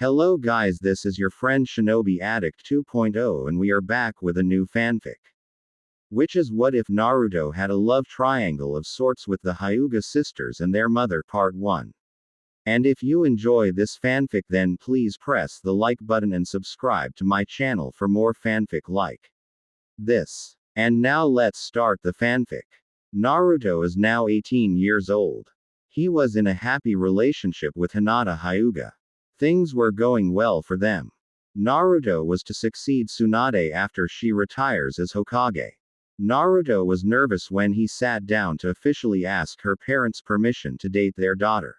Hello guys, this is your friend Shinobi Addict 2.0 and we are back with a new fanfic. Which is what if Naruto had a love triangle of sorts with the Hyuga sisters and their mother part 1. And if you enjoy this fanfic then please press the like button and subscribe to my channel for more fanfic like this. And now let's start the fanfic. Naruto is now 18 years old. He was in a happy relationship with Hinata Hyuga. Things were going well for them. Naruto was to succeed Tsunade after she retires as Hokage. Naruto was nervous when he sat down to officially ask her parents' permission to date their daughter.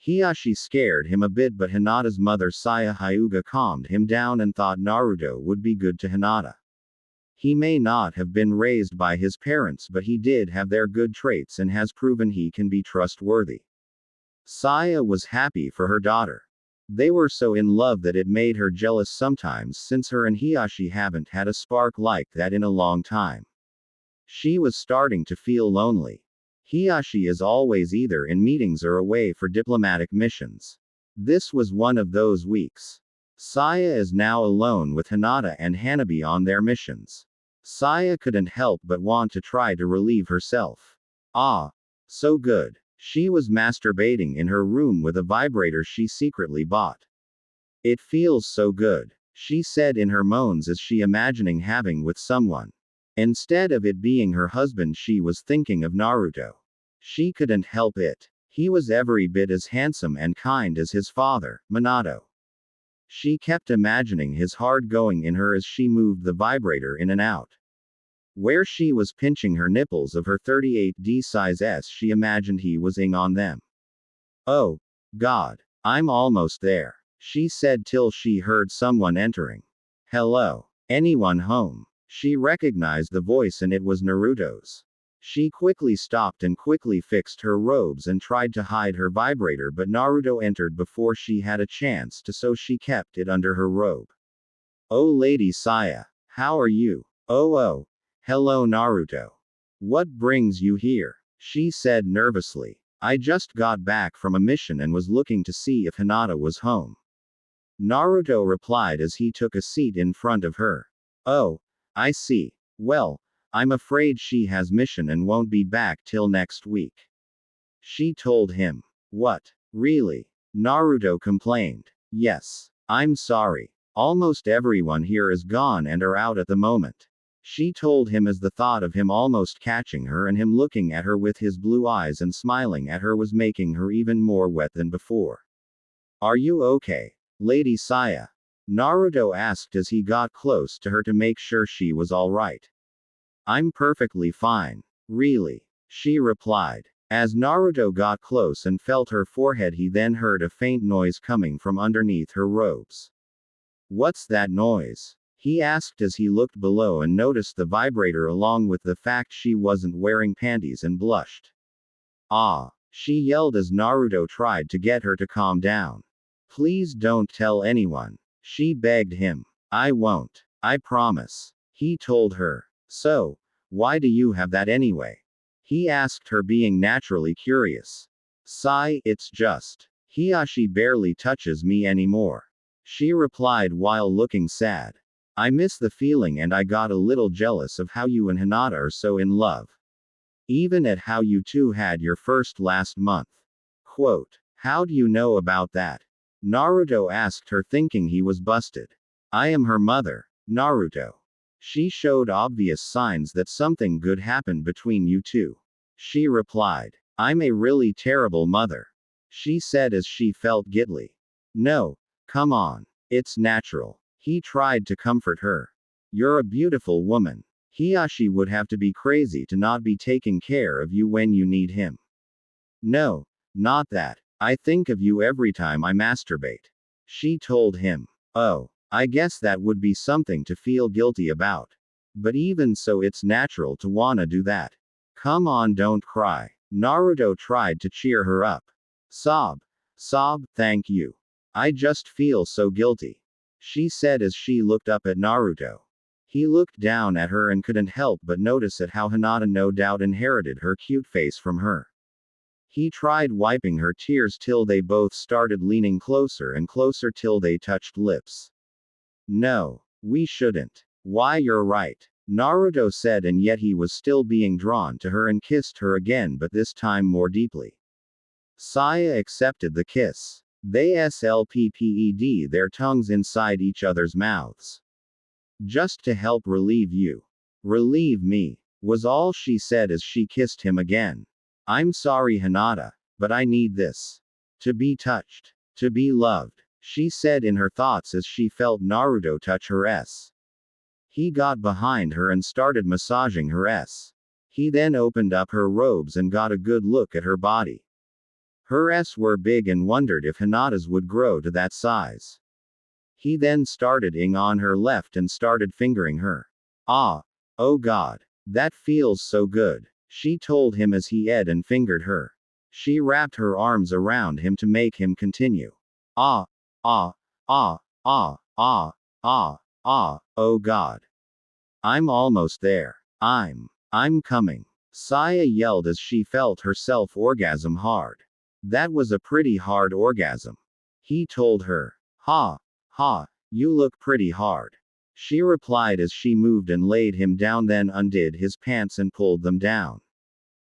Hiyashi scared him a bit, but Hinata's mother Saya Hyuga calmed him down and thought Naruto would be good to Hinata. He may not have been raised by his parents, but he did have their good traits and has proven he can be trustworthy. Saya was happy for her daughter. They were so in love that it made her jealous sometimes, since her and Hiyashi haven't had a spark like that in a long time. She was starting to feel lonely. Hiyashi is always either in meetings or away for diplomatic missions. This was one of those weeks. Saya is now alone with Hinata and Hanabi on their missions. Saya couldn't help but want to try to relieve herself. Ah, so good. She was masturbating in her room with a vibrator she secretly bought. It feels so good, she said in her moans as she imagining having with someone. Instead of it being her husband, she was thinking of Naruto. She couldn't help it. He was every bit as handsome and kind as his father, Minato. She kept imagining his hard going in her as she moved the vibrator in and out. Where she was pinching her nipples of her 38D size S, she imagined he was ing on them. Oh, God. I'm almost there, she said till she heard someone entering. Hello? Anyone home? She recognized the voice and it was Naruto's. She quickly stopped and quickly fixed her robes and tried to hide her vibrator, but Naruto entered before she had a chance to, so she kept it under her robe. Oh Lady Saya, how are you? Oh. Hello Naruto. What brings you here? She said nervously. I just got back from a mission and was looking to see if Hinata was home. Naruto replied as he took a seat in front of her. Oh, I see. Well, I'm afraid she has mission and won't be back till next week. She told him. What? Really? Naruto complained. Yes. I'm sorry. Almost everyone here is gone and are out at the moment. She told him as the thought of him almost catching her and him looking at her with his blue eyes and smiling at her was making her even more wet than before. Are you okay, Lady Saya? Naruto asked as he got close to her to make sure she was alright. I'm perfectly fine. Really? She replied. As Naruto got close and felt her forehead, he then heard a faint noise coming from underneath her robes. What's that noise? He asked as he looked below and noticed the vibrator along with the fact she wasn't wearing panties and blushed. Ah! She yelled as Naruto tried to get her to calm down. Please don't tell anyone. She begged him. I won't. I promise. He told her. So, why do you have that anyway? He asked her, being naturally curious. Sigh, it's just. Hiyashi barely touches me anymore. She replied while looking sad. I miss the feeling and I got a little jealous of how you and Hinata are so in love. Even at how you two had your first last month. Quote. How do you know about that? Naruto asked her, thinking he was busted. I am her mother, Naruto. She showed obvious signs that something good happened between you two. She replied. I'm a really terrible mother. She said as she felt guilty. No, come on. It's natural. He tried to comfort her. You're a beautiful woman. Hiyashi would have to be crazy to not be taking care of you when you need him. No, not that. I think of you every time I masturbate. She told him. Oh, I guess that would be something to feel guilty about. But even so, it's natural to wanna do that. Come on, don't cry. Naruto tried to cheer her up. Sob. Thank you. I just feel so guilty. She said as she looked up at Naruto. He looked down at her and couldn't help but notice at how Hinata no doubt inherited her cute face from her. He tried wiping her tears till they both started leaning closer and closer till they touched lips. No, we shouldn't. Why, you're right, Naruto said, and yet he was still being drawn to her and kissed her again, but this time more deeply. Saya accepted the kiss. They slpped their tongues inside each other's mouths. Just to help relieve you. Relieve me, was all she said as she kissed him again. I'm sorry, Hinata, but I need this. To be touched. To be loved, she said in her thoughts as she felt Naruto touch her s. He got behind her and started massaging her s. He then opened up her robes and got a good look at her body. Her s were big and wondered if Hinata's would grow to that size. He then started ing on her left and started fingering her. Ah, oh god, that feels so good, she told him as he ed and fingered her. She wrapped her arms around him to make him continue. Ah, ah, ah, ah, ah, ah, ah, oh god. I'm almost there. I'm coming. Saya yelled as she felt herself orgasm hard. That was a pretty hard orgasm. He told her. Ha, ha, you look pretty hard. She replied as she moved and laid him down, then undid his pants and pulled them down.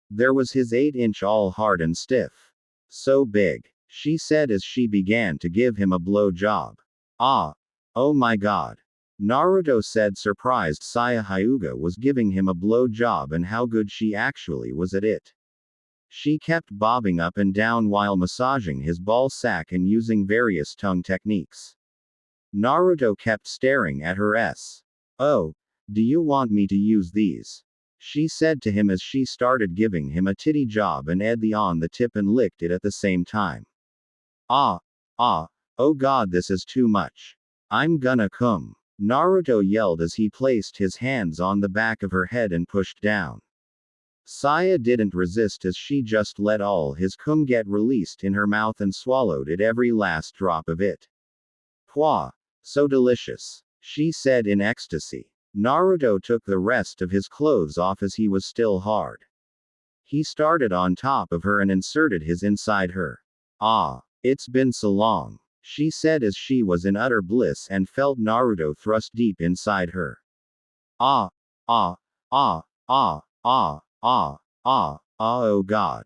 There was his 8-inch all hard and stiff. So big, she said as she began to give him a blow job. Ah, oh my god. Naruto said, surprised Saya Hyuga was giving him a blow job and how good she actually was at it. She kept bobbing up and down while massaging his ball sack and using various tongue techniques. Naruto kept staring at her s. Oh, do you want me to use these? She said to him as she started giving him a titty job and ed on the tip and licked it at the same time. Ah, ah, oh god, this is too much. I'm gonna come. Naruto yelled as he placed his hands on the back of her head and pushed down. Saya didn't resist as she just let all his cum get released in her mouth and swallowed it, every last drop of it. Pwah! So delicious, she said in ecstasy. Naruto took the rest of his clothes off as he was still hard. He started on top of her and inserted his inside her. Ah, it's been so long, she said as she was in utter bliss and felt Naruto thrust deep inside her. Ah, ah, ah, ah, ah, ah, ah, ah, oh god.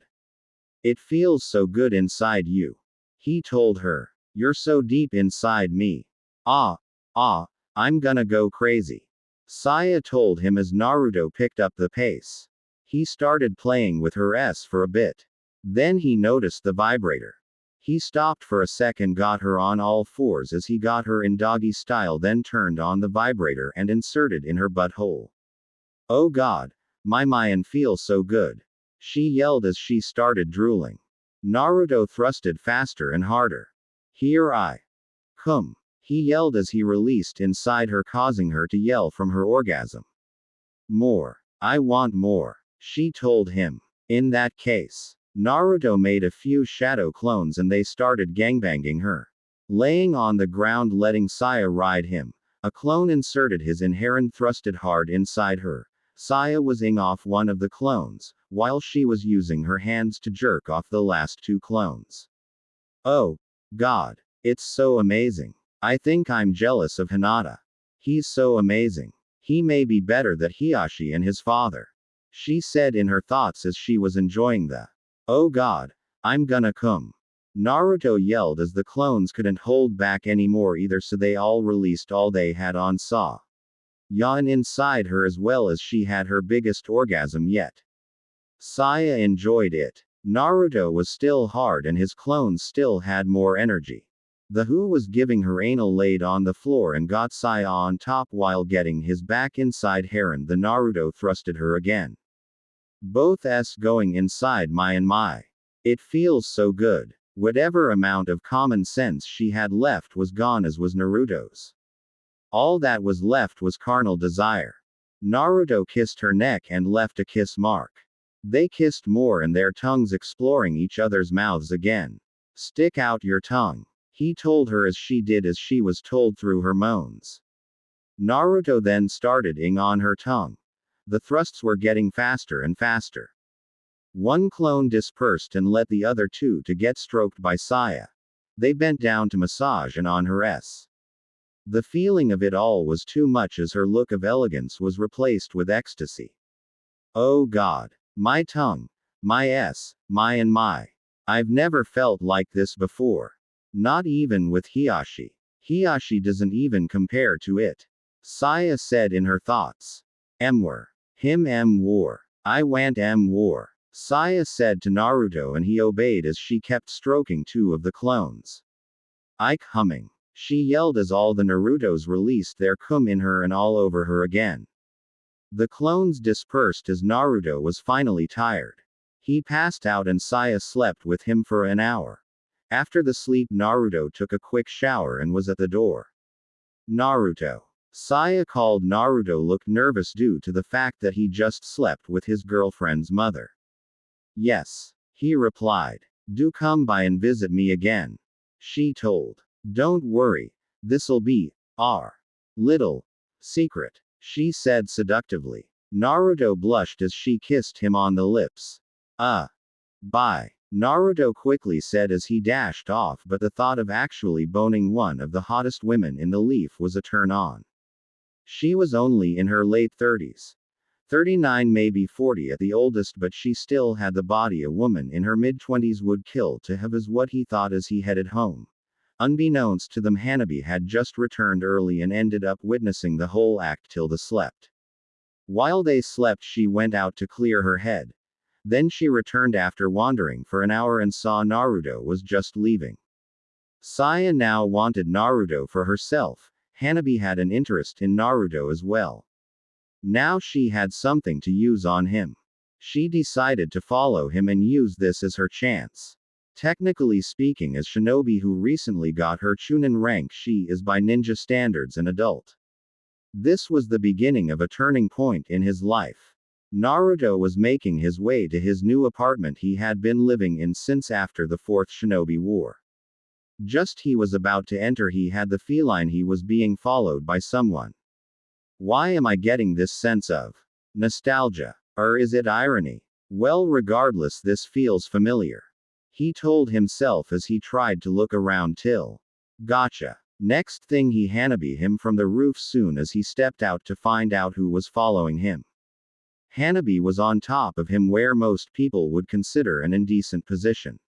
It feels so good inside you. He told her. You're so deep inside me. Ah, ah, I'm gonna go crazy. Saya told him as Naruto picked up the pace. He started playing with her s for a bit. Then he noticed the vibrator. He stopped for a second, got her on all fours as he got her in doggy style, then turned on the vibrator and inserted in her butthole. Oh god, my and feels so good, she yelled as she started drooling. Naruto thrusted faster and harder. Here I come, he yelled as he released inside her, causing her to yell from her orgasm. More. I want more, she told him. In that case, Naruto made a few shadow clones and they started gangbanging her. Laying on the ground letting Saya ride him, a clone inserted his inherent thrusted hard inside her. Saya was ing off one of the clones, while she was using her hands to jerk off the last 2 clones. Oh, god, it's so amazing. I think I'm jealous of Hinata. He's so amazing. He may be better than Hiyashi and his father, she said in her thoughts as she was enjoying the oh god, I'm gonna come. Naruto yelled as the clones couldn't hold back anymore either, so they all released all they had on Sa. Yawn inside her as well as she had her biggest orgasm yet. Saya enjoyed it. Naruto was still hard and his clones still had more energy. The Who was giving her anal, laid on the floor and got Saya on top while getting his back inside her, and the Naruto thrusted her again. Both s going inside my and my. It feels so good. Whatever amount of common sense she had left was gone, as was Naruto's. All that was left was carnal desire. Naruto kissed her neck and left a kiss mark. They kissed more and their tongues exploring each other's mouths again. Stick out your tongue, he told her as she did as she was told through her moans. Naruto then started ing on her tongue. The thrusts were getting faster and faster. One clone dispersed and let the other two to get stroked by Saya. They bent down to massage and on her s. The feeling of it all was too much as her look of elegance was replaced with ecstasy. Oh God. My tongue. My s, my and my. I've never felt like this before. Not even with Hiyashi. Hiyashi doesn't even compare to it. Saya said in her thoughts. War. Him war. I want war. Saya said to Naruto and he obeyed as she kept stroking two of the clones. Ike humming. She yelled as all the Narutos released their cum in her and all over her again. The clones dispersed as Naruto was finally tired. He passed out and Saya slept with him for an hour. After the sleep, Naruto took a quick shower and was at the door. Naruto. Saya called. Naruto looked nervous due to the fact that he just slept with his girlfriend's mother. Yes. He replied. Do come by and visit me again. She told. Don't worry. This'll be our little secret, she said seductively. Naruto blushed as she kissed him on the lips. Bye. Naruto quickly said as he dashed off, but the thought of actually boning one of the hottest women in the leaf was a turn on. She was only in her late 30s. 39, maybe 40 at the oldest, but she still had the body a woman in her mid-20s would kill to have, is what he thought as he headed home. Unbeknownst to them, Hanabi had just returned early and ended up witnessing the whole act till they slept. While they slept, she went out to clear her head. Then she returned after wandering for an hour and saw Naruto was just leaving. Saya now wanted Naruto for herself. Hanabi had an interest in Naruto as well. Now she had something to use on him. She decided to follow him and use this as her chance. Technically speaking, as shinobi who recently got her Chunin rank, she is by ninja standards an adult. This was the beginning of a turning point in his life. Naruto was making his way to his new apartment he had been living in since after the Fourth Shinobi War. Just he was about to enter, he had the feeling he was being followed by someone. Why am I getting this sense of nostalgia? Or is it irony? Well, regardless, this feels familiar. He told himself as he tried to look around till. Gotcha. Next thing, he Hanabi him from the roof soon as he stepped out to find out who was following him. Hanabi was on top of him where most people would consider an indecent position.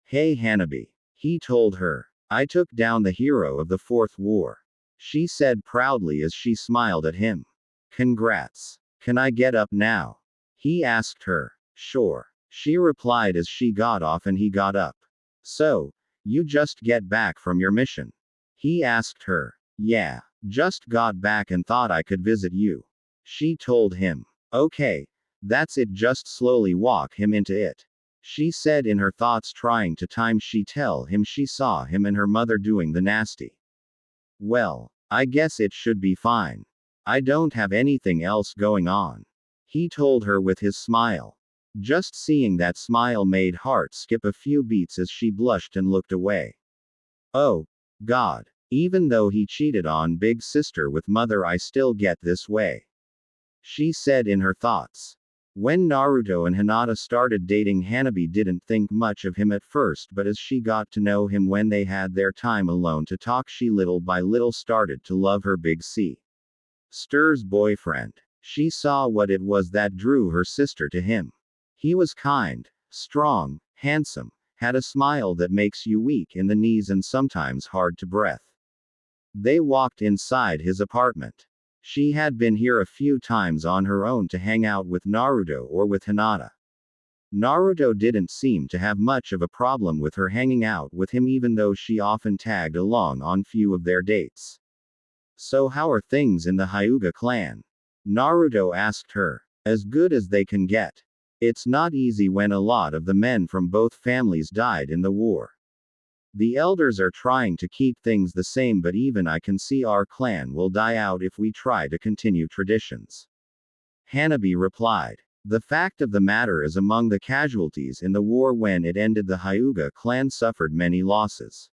Hey Hanabi. He told her. I took down the hero of the Fourth War. She said proudly as she smiled at him. Congrats. Can I get up now? He asked her. Sure. She replied as she got off and he got up. So, you just get back from your mission? He asked her. Yeah. Just got back and thought I could visit you. She told him. Okay. That's it, just slowly walk him into it. She said in her thoughts, trying to time she tell him she saw him and her mother doing the nasty. Well, I guess it should be fine. I don't have anything else going on. He told her with his smile. Just seeing that smile made heart skip a few beats as she blushed and looked away. Oh, God. Even though he cheated on big sister with mother, I still get this way. She said in her thoughts. When Naruto and Hinata started dating, Hanabi didn't think much of him at first, but as she got to know him when they had their time alone to talk, she little by little started to love her big sister's boyfriend. She saw what it was that drew her sister to him. He was kind, strong, handsome, had a smile that makes you weak in the knees and sometimes hard to breathe. They walked inside his apartment. She had been here a few times on her own to hang out with Naruto or with Hinata. Naruto didn't seem to have much of a problem with her hanging out with him, even though she often tagged along on few of their dates. So how are things in the Hyuga clan? Naruto asked her. As good as they can get. It's not easy when a lot of the men from both families died in the war. The elders are trying to keep things the same, but even I can see our clan will die out if we try to continue traditions. Hanabi replied. The fact of the matter is, among the casualties in the war when it ended, the Hyuga clan suffered many losses.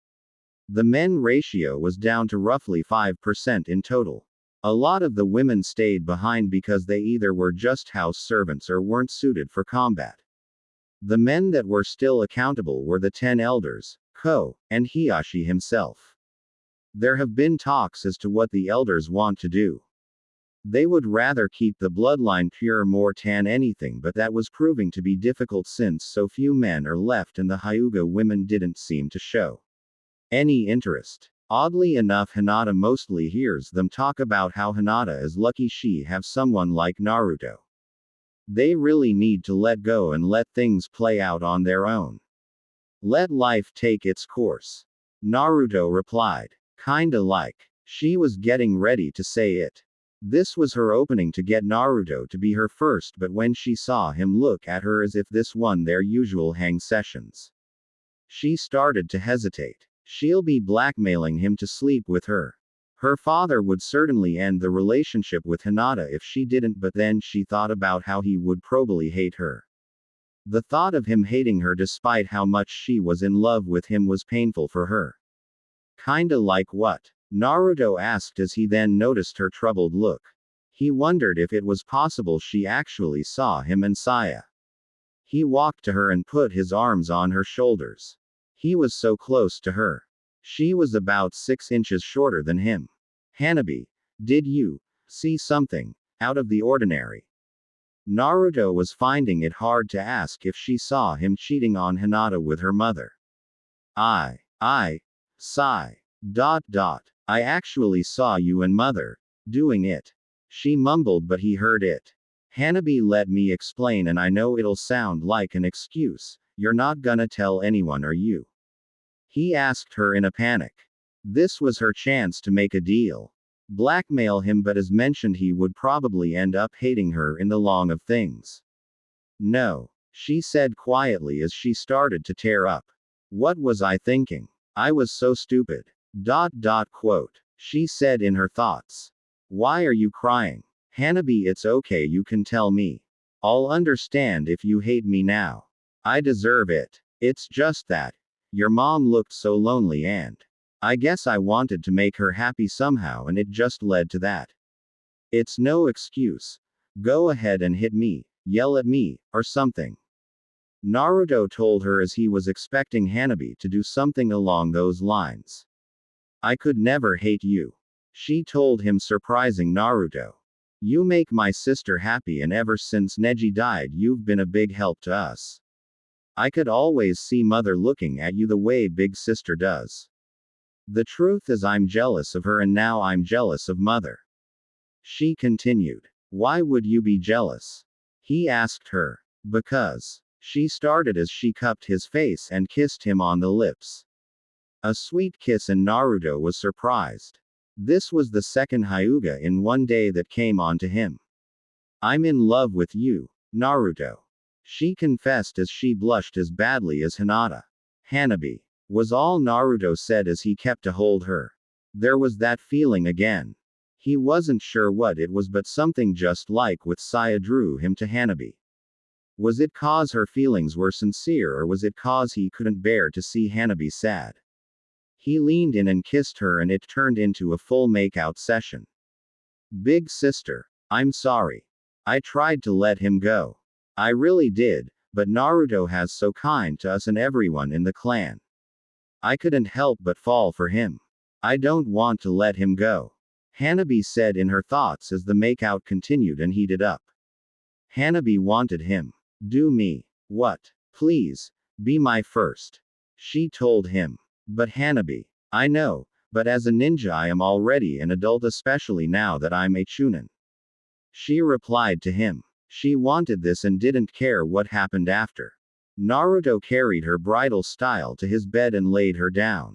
The men ratio was down to roughly 5% in total. A lot of the women stayed behind because they either were just house servants or weren't suited for combat. The men that were still accountable were the 10 elders, Ko, and Hiyashi himself. There have been talks as to what the elders want to do. They would rather keep the bloodline pure more than anything, but that was proving to be difficult since so few men are left and the Hyuga women didn't seem to show any interest. Oddly enough, Hinata mostly hears them talk about how Hinata is lucky she have someone like Naruto. They really need to let go and let things play out on their own. Let life take its course. Naruto replied. Kinda like. She was getting ready to say it. This was her opening to get Naruto to be her first, but when she saw him look at her as if this won their usual hang sessions, she started to hesitate. She'll be blackmailing him to sleep with her. Her father would certainly end the relationship with Hinata if she didn't, but then she thought about how he would probably hate her. The thought of him hating her despite how much she was in love with him was painful for her. Kinda like what? Naruto asked as he then noticed her troubled look. He wondered if it was possible she actually saw him and Saya. He walked to her and put his arms on her shoulders. He was so close to her. She was about 6 inches shorter than him. Hanabi, did you see something out of the ordinary? Naruto was finding it hard to ask if she saw him cheating on Hinata with her mother. Sigh. I actually saw you and mother doing it. She mumbled, but he heard it. Hanabi, let me explain, and I know it'll sound like an excuse. You're not gonna tell anyone, are you? He asked her in a panic. This was her chance to make a deal. Blackmail him, but as mentioned, he would probably end up hating her in the long of things. No, she said quietly as she started to tear up. What was I thinking? I was so stupid. Quote. She said in her thoughts. Why are you crying? Hanabi, it's okay, you can tell me. I'll understand if you hate me now. I deserve it. It's just that. Your mom looked so lonely and I guess I wanted to make her happy somehow and it just led to that. It's no excuse. Go ahead and hit me, yell at me, or something. Naruto told her as he was expecting Hanabi to do something along those lines. I could never hate you. She told him, surprising Naruto. You make my sister happy, and ever since Neji died you've been a big help to us. I could always see mother looking at you the way big sister does. The truth is I'm jealous of her, and now I'm jealous of mother. She continued. Why would you be jealous? He asked her. Because. She started as she cupped his face and kissed him on the lips. A sweet kiss, and Naruto was surprised. This was the second Hyuga in one day that came on to him. I'm in love with you, Naruto. She confessed as she blushed as badly as Hinata. Hanabi. Was all Naruto said as he kept to hold her. There was that feeling again. He wasn't sure what it was, but something just like with Saya drew him to Hanabi. Was it cause her feelings were sincere, or was it cause he couldn't bear to see Hanabi sad? He leaned in and kissed her, and it turned into a full makeout session. Big sister, I'm sorry. I tried to let him go. I really did, but Naruto has so kind to us and everyone in the clan. I couldn't help but fall for him. I don't want to let him go. Hanabi said in her thoughts as the makeout continued and heated up. Hanabi wanted him. Do me. What? Please. Be my first. She told him. But Hanabi. I know, but as a ninja I am already an adult, especially now that I'm a chunin. She replied to him. She wanted this and didn't care what happened after. Naruto carried her bridal style to his bed and laid her down.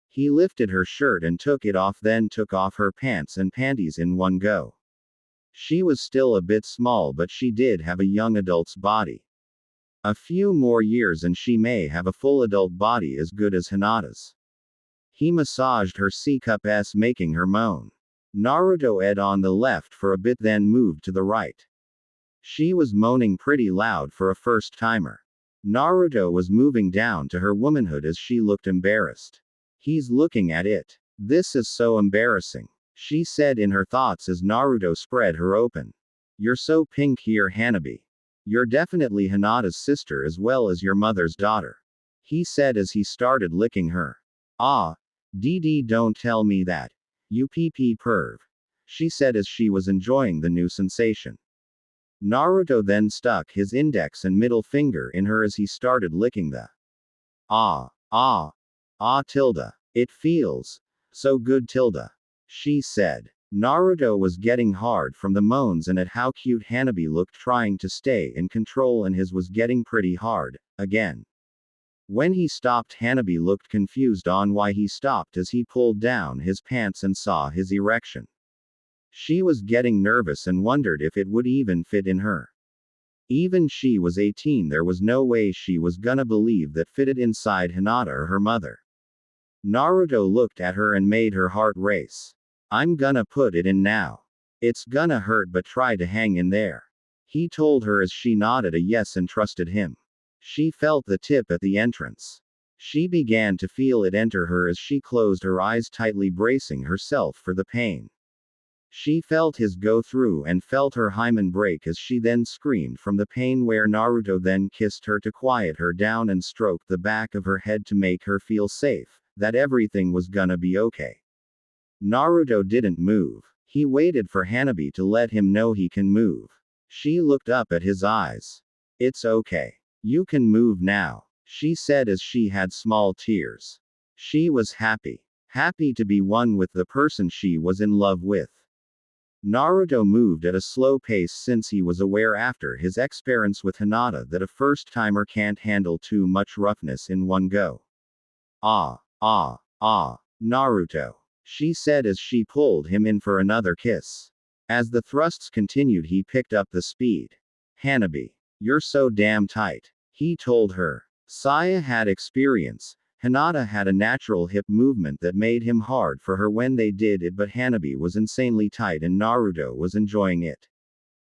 He lifted her shirt and took it off, then took off her pants and panties in one go. She was still a bit small, but she did have a young adult's body. A few more years and she may have a full adult body as good as Hinata's. He massaged her C-cup-s, making her moan. Naruto ed on the left for a bit, then moved to the right. She was moaning pretty loud for a first-timer. Naruto was moving down to her womanhood as she looked embarrassed. He's looking at it. This is so embarrassing, she said in her thoughts as Naruto spread her open. You're so pink here, Hanabi. You're definitely Hinata's sister as well as your mother's daughter. He said as he started licking her. Ah. Dee don't tell me that. You pee perv. She said as she was enjoying the new sensation. Naruto then stuck his index and middle finger in her as he started licking the. Ah. Ah. Ah tilde. It feels so good tilde. She said. Naruto was getting hard from the moans and at how cute Hanabi looked trying to stay in control and his was getting pretty hard, again. When he stopped Hanabi looked confused on why he stopped as he pulled down his pants and saw his erection. She was getting nervous and wondered if it would even fit in her. Even she was 18, there was no way she was gonna believe that fitted inside Hinata or her mother. Naruto looked at her and made her heart race. I'm gonna put it in now. It's gonna hurt but try to hang in there. He told her as she nodded a yes and trusted him. She felt the tip at the entrance. She began to feel it enter her as she closed her eyes tightly bracing herself for the pain. She felt his go through and felt her hymen break as she then screamed from the pain where Naruto then kissed her to quiet her down and stroked the back of her head to make her feel safe, that everything was gonna be okay. Naruto didn't move. He waited for Hanabi to let him know he can move. She looked up at his eyes. It's okay. You can move now, she said as she had small tears. She was happy. Happy to be one with the person she was in love with. Naruto moved at a slow pace since he was aware after his experience with Hinata that a first-timer can't handle too much roughness in one go. Ah, Naruto. She said as she pulled him in for another kiss. As the thrusts continued, he picked up the speed. Hanabi. You're so damn tight. He told her. Saya had experience. Hinata had a natural hip movement that made him hard for her when they did it, but Hanabi was insanely tight and Naruto was enjoying it.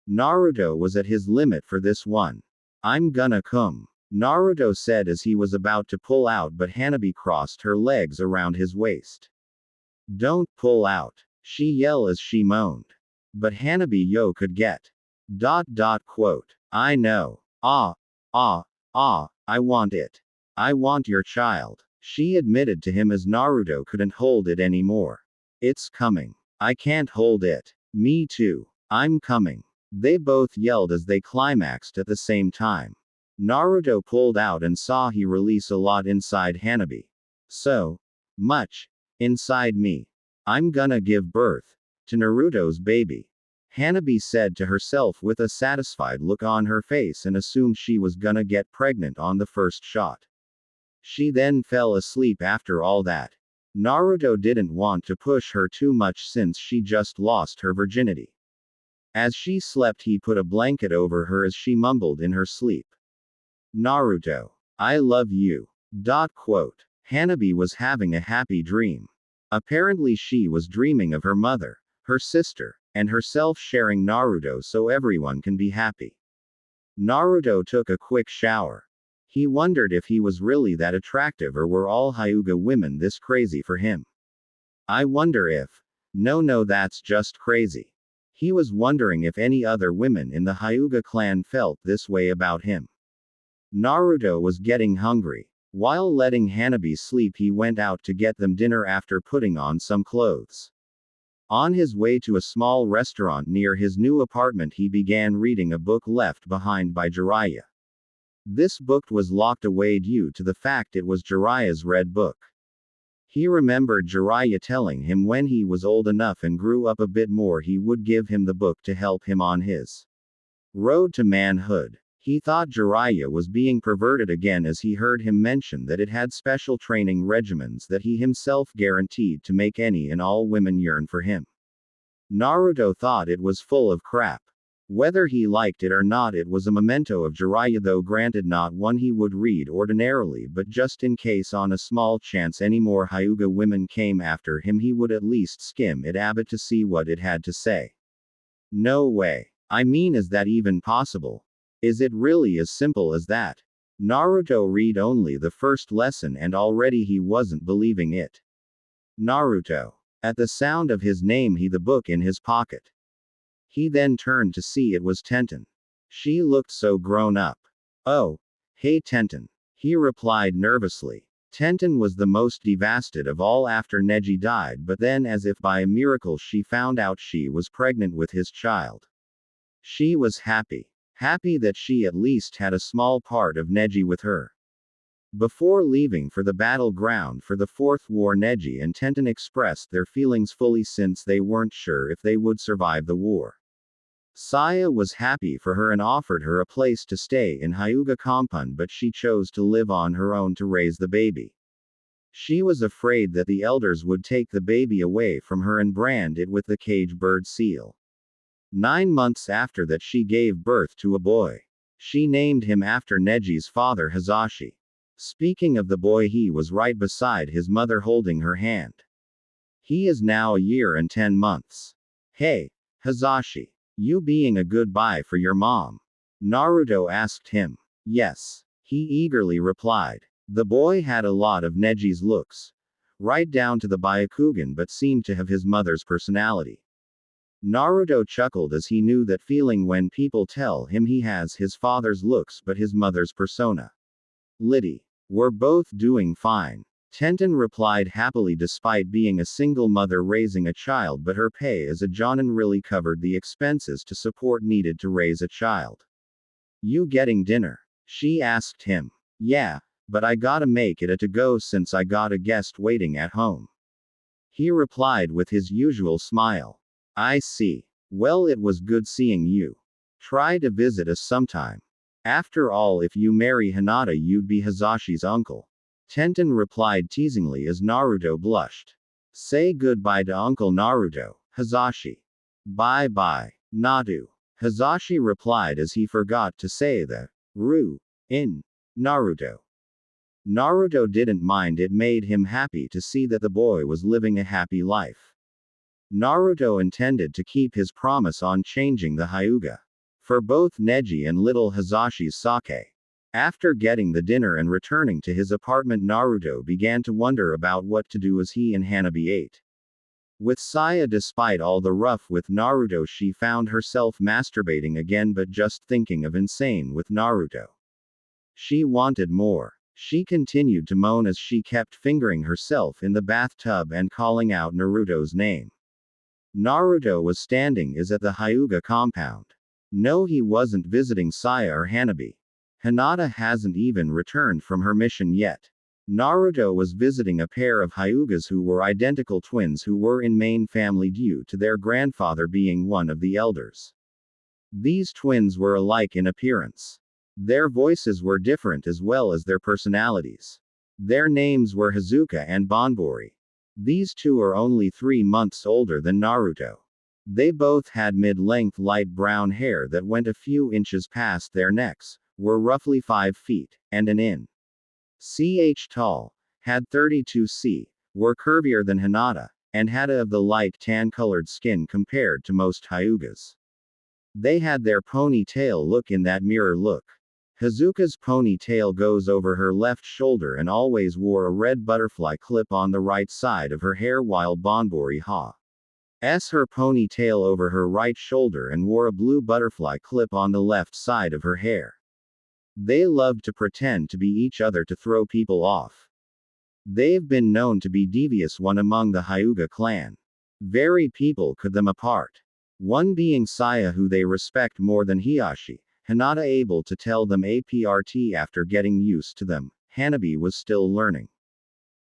Naruto was at his limit for this one. I'm gonna come. Naruto said as he was about to pull out, but Hanabi crossed her legs around his waist. Don't pull out, she yelled as she moaned. But Hanabi yo could get. Quote. I know. I want it. I want your child. She admitted to him as Naruto couldn't hold it anymore. It's coming. I can't hold it. Me too. I'm coming. They both yelled as they climaxed at the same time. Naruto pulled out and saw he release a lot inside Hanabi. So much. Inside me. I'm gonna give birth to Naruto's baby. Hanabi said to herself with a satisfied look on her face and assumed she was gonna get pregnant on the first shot. She then fell asleep after all that. Naruto didn't want to push her too much since she just lost her virginity. As she slept, he put a blanket over her as she mumbled in her sleep. Naruto. I love you. Quote. Hanabi was having a happy dream. Apparently she was dreaming of her mother, her sister, and herself sharing Naruto so everyone can be happy. Naruto took a quick shower. He wondered if he was really that attractive or were all Hyuga women this crazy for him. I wonder if. No, that's just crazy. He was wondering if any other women in the Hyuga clan felt this way about him. Naruto was getting hungry. While letting Hanabi sleep, he went out to get them dinner after putting on some clothes. On his way to a small restaurant near his new apartment, he began reading a book left behind by Jiraiya. This book was locked away due to the fact it was Jiraiya's red book. He remembered Jiraiya telling him when he was old enough and grew up a bit more he would give him the book to help him on his road to manhood. He thought Jiraiya was being perverted again as he heard him mention that it had special training regimens that he himself guaranteed to make any and all women yearn for him. Naruto thought it was full of crap. Whether he liked it or not, it was a memento of Jiraiya, though granted not one he would read ordinarily, but just in case on a small chance any more Hyuga women came after him, he would at least skim it a bit to see what it had to say. No way. I mean, is that even possible? Is it really as simple as that? Naruto read only the first lesson and already he wasn't believing it. Naruto. At the sound of his name, he the book in his pocket. He then turned to see it was Tenten. She looked so grown up. Oh, hey Tenten. He replied nervously. Tenten was the most devastated of all after Neji died, but then, as if by a miracle, she found out she was pregnant with his child. She was happy. Happy that she at least had a small part of Neji with her. Before leaving for the battleground for the Fourth War, Neji and Tenten expressed their feelings fully since they weren't sure if they would survive the war. Saya was happy for her and offered her a place to stay in Hyuga compound, but she chose to live on her own to raise the baby. She was afraid that the elders would take the baby away from her and brand it with the cage bird seal. 9 months after that, she gave birth to a boy. She named him after Neji's father Hizashi. Speaking of the boy, he was right beside his mother holding her hand. He is now a year and 10 months. Hey, Hizashi. You being a good bye for your mom? Naruto asked him. Yes. He eagerly replied. The boy had a lot of Neji's looks. Right down to the Byakugan, but seemed to have his mother's personality. Naruto chuckled as he knew that feeling when people tell him he has his father's looks but his mother's persona. Liddy. We're both doing fine. Tenten replied happily despite being a single mother raising a child, but her pay as a jonin really covered the expenses to support needed to raise a child. You getting dinner? She asked him. Yeah, but I gotta make it a to-go since I got a guest waiting at home. He replied with his usual smile. I see. Well, it was good seeing you. Try to visit us sometime. After all, if you marry Hinata, you'd be Hizashi's uncle. Tenten replied teasingly as Naruto blushed. Say goodbye to Uncle Naruto, Hizashi. Bye-bye, Natu. Hizashi replied as he forgot to say the ru in Naruto. Naruto didn't mind, it made him happy to see that the boy was living a happy life. Naruto intended to keep his promise on changing the Hyuga for both Neji and little Hizashi's sake. After getting the dinner and returning to his apartment, Naruto began to wonder about what to do as he and Hanabi ate. With Saya, despite all the rough with Naruto, she found herself masturbating again, but just thinking of insane with Naruto. She wanted more. She continued to moan as she kept fingering herself in the bathtub and calling out Naruto's name. Naruto was standing at the Hyuga compound. No, he wasn't visiting Saya or Hanabi. Hinata hasn't even returned from her mission yet. Naruto was visiting a pair of Hyugas who were identical twins who were in main family due to their grandfather being one of the elders. These twins were alike in appearance. Their voices were different as well as their personalities. Their names were Hizuka and Banbori. These two are only 3 months older than Naruto. They both had mid-length light brown hair that went a few inches past their necks, were roughly 5 feet, and an inch tall, had 32 cm, were curvier than Hinata, and had of the light tan-colored skin compared to most Hyugas. They had their ponytail look in that mirror look. Hizuka's ponytail goes over her left shoulder and always wore a red butterfly clip on the right side of her hair, while Banbori has her ponytail over her right shoulder and wore a blue butterfly clip on the left side of her hair. They loved to pretend to be each other to throw people off. They've been known to be devious one among the Hyuga clan. Very people could them apart. One being Saya, who they respect more than Hiyashi. Hinata able to tell them apart after getting used to them. Hanabi was still learning.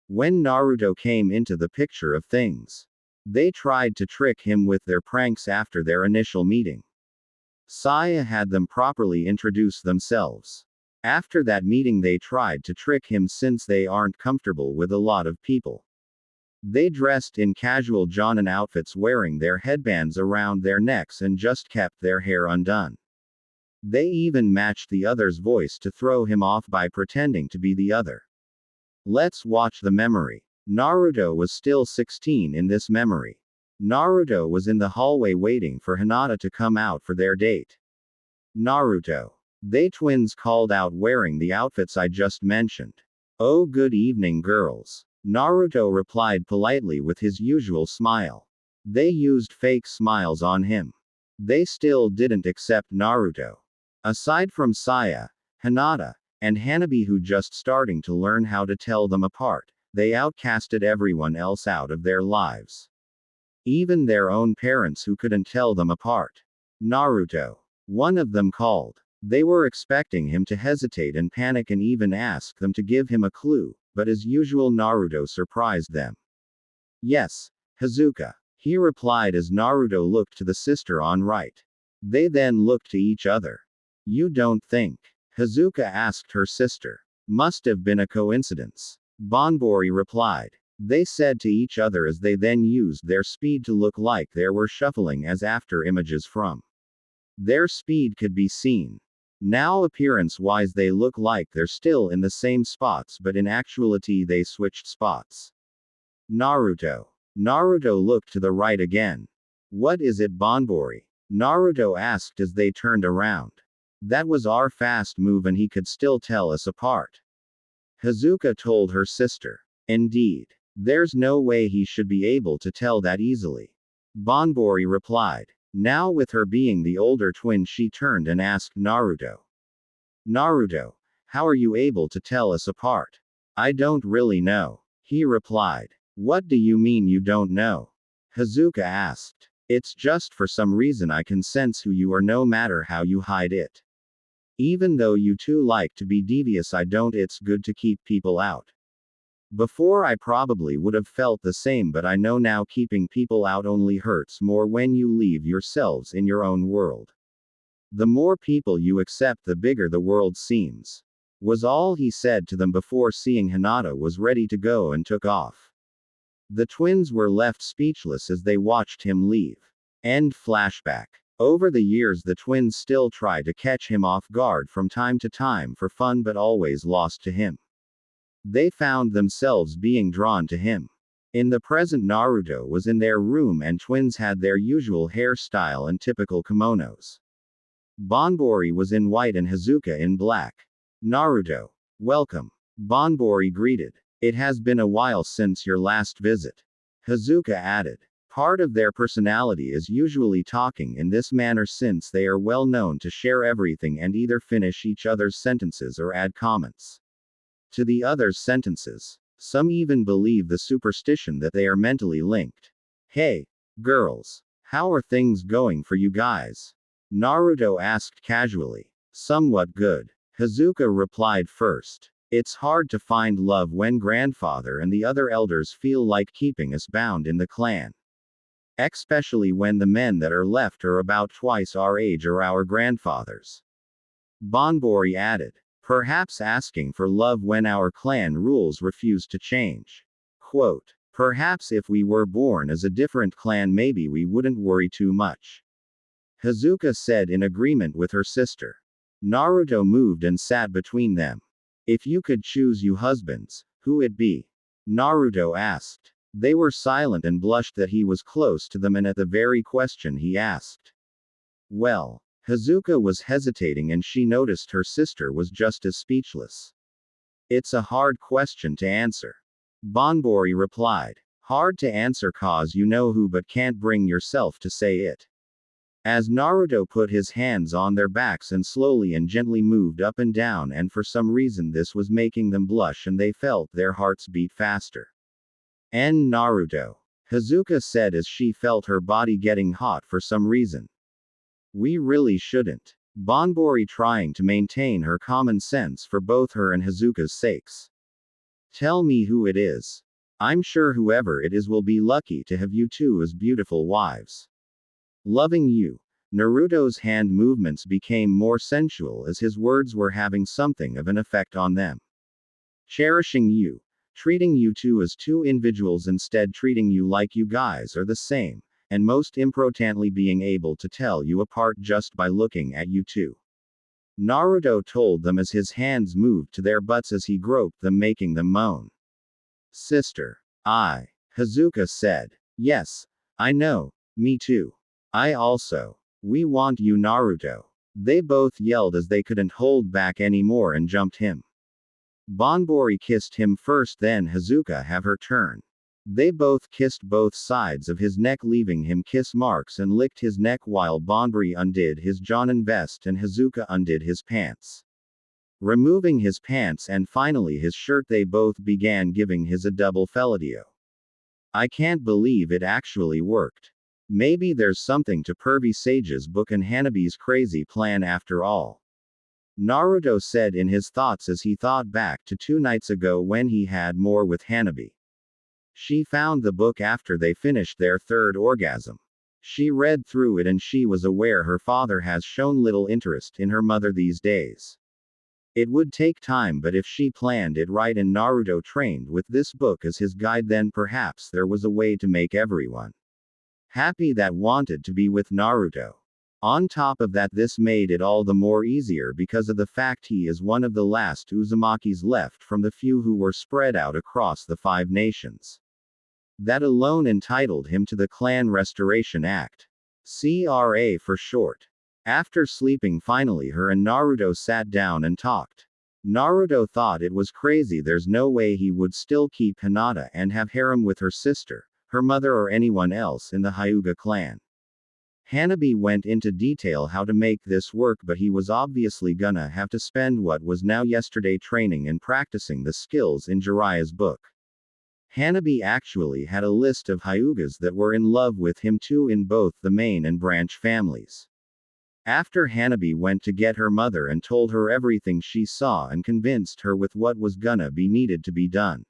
When Naruto came into the picture of things, they tried to trick him with their pranks after their initial meeting. Saya had them properly introduce themselves. After that meeting, they tried to trick him since they aren't comfortable with a lot of people. They dressed in casual jonin outfits, wearing their headbands around their necks and just kept their hair undone. They even matched the other's voice to throw him off by pretending to be the other. Let's watch the memory. Naruto was still 16 in this memory. Naruto was in the hallway waiting for Hinata to come out for their date. Naruto. They twins called out wearing the outfits I just mentioned. Oh, good evening, girls. Naruto replied politely with his usual smile. They used fake smiles on him. They still didn't accept Naruto. Aside from Saya, Hinata, and Hanabi who just starting to learn how to tell them apart, they outcasted everyone else out of their lives. Even their own parents who couldn't tell them apart. Naruto. One of them called. They were expecting him to hesitate and panic and even ask them to give him a clue, but as usual Naruto surprised them. Yes, Hizuka. He replied as Naruto looked to the sister on right. They then looked to each other. You don't think? Hizuka asked her sister. Must have been a coincidence. Banbori replied. They said to each other as they then used their speed to look like they were shuffling as after images from their speed could be seen. Now appearance-wise they look like they're still in the same spots but in actuality they switched spots. Naruto. Naruto looked to the right again. What is it Banbori? Naruto asked as they turned around. That was our fast move and he could still tell us apart. Hizuka told her sister. Indeed. There's no way he should be able to tell that easily. Banbori replied. Now with her being the older twin she turned and asked Naruto. Naruto, how are you able to tell us apart? I don't really know. He replied. What do you mean you don't know? Hizuka asked. It's just for some reason I can sense who you are no matter how you hide it. Even though you two like to be devious I don't it's good to keep people out. Before I probably would have felt the same but I know now keeping people out only hurts more when you leave yourselves in your own world. The more people you accept the bigger the world seems. Was all he said to them before seeing Hinata was ready to go and took off. The twins were left speechless as they watched him leave. End flashback. Over the years the twins still tried to catch him off guard from time to time for fun but always lost to him. They found themselves being drawn to him. In the present Naruto was in their room and twins had their usual hairstyle and typical kimonos. Banbori was in white and Hizuka in black. Naruto. Welcome. Banbori greeted. It has been a while since your last visit. Hizuka added. Part of their personality is usually talking in this manner since they are well known to share everything and either finish each other's sentences or add comments to the other's sentences. Some even believe the superstition that they are mentally linked. Hey, girls. How are things going for you guys? Naruto asked casually. Somewhat good. Hizuka replied first. It's hard to find love when grandfather and the other elders feel like keeping us bound in the clan. Especially when the men that are left are about twice our age or our grandfathers. Banbori added. Perhaps asking for love when our clan rules refuse to change. Quote. Perhaps if we were born as a different clan maybe we wouldn't worry too much. Hizuka said in agreement with her sister. Naruto moved and sat between them. If you could choose you husbands, who it be? Naruto asked. They were silent and blushed that he was close to them and at the very question he asked. Well. Hizuka was hesitating and she noticed her sister was just as speechless. It's a hard question to answer. Banbori replied. Hard to answer cause you know who but can't bring yourself to say it. As Naruto put his hands on their backs and slowly and gently moved up and down and for some reason this was making them blush and they felt their hearts beat faster. Naruto. Hizuka said as she felt her body getting hot for some reason. We really shouldn't. Banbori trying to maintain her common sense for both her and Hizuka's sakes. Tell me who it is. I'm sure whoever it is will be lucky to have you two as beautiful wives. Loving you. Naruto's hand movements became more sensual as his words were having something of an effect on them. Cherishing you. Treating you two as two individuals instead treating you like you guys are the same. And most importantly being able to tell you apart just by looking at you two. Naruto told them as his hands moved to their butts as he groped them making them moan. Sister. Hizuka said. Yes. I know. Me too. I also. We want you Naruto. They both yelled as they couldn't hold back anymore and jumped him. Banbori kissed him first then Hizuka have her turn. They both kissed both sides of his neck, leaving him kiss marks, and licked his neck while Banbori undid his jonin vest and Hyuga undid his pants. Removing his pants and finally his shirt, they both began giving his a double fellatio. I can't believe it actually worked. Maybe there's something to Pervy Sage's book and Hanabi's crazy plan after all. Naruto said in his thoughts as he thought back to 2 nights ago when he had more with Hanabi. She found the book after they finished their 3rd orgasm. She read through it and she was aware her father has shown little interest in her mother these days. It would take time, but if she planned it right and Naruto trained with this book as his guide, then perhaps there was a way to make everyone happy that wanted to be with Naruto. On top of that, this made it all the more easier because of the fact he is one of the last Uzumakis left from the few who were spread out across the 5 nations. That alone entitled him to the Clan Restoration Act. CRA for short. After sleeping, finally her and Naruto sat down and talked. Naruto thought it was crazy, there's no way he would still keep Hinata and have harem with her sister, her mother, or anyone else in the Hyuga clan. Hanabi went into detail how to make this work, but he was obviously gonna have to spend what was now yesterday training and practicing the skills in Jiraiya's book. Hanabi actually had a list of Hyugas that were in love with him too, in both the main and branch families. After Hanabi went to get her mother and told her everything she saw and convinced her with what was gonna be needed to be done,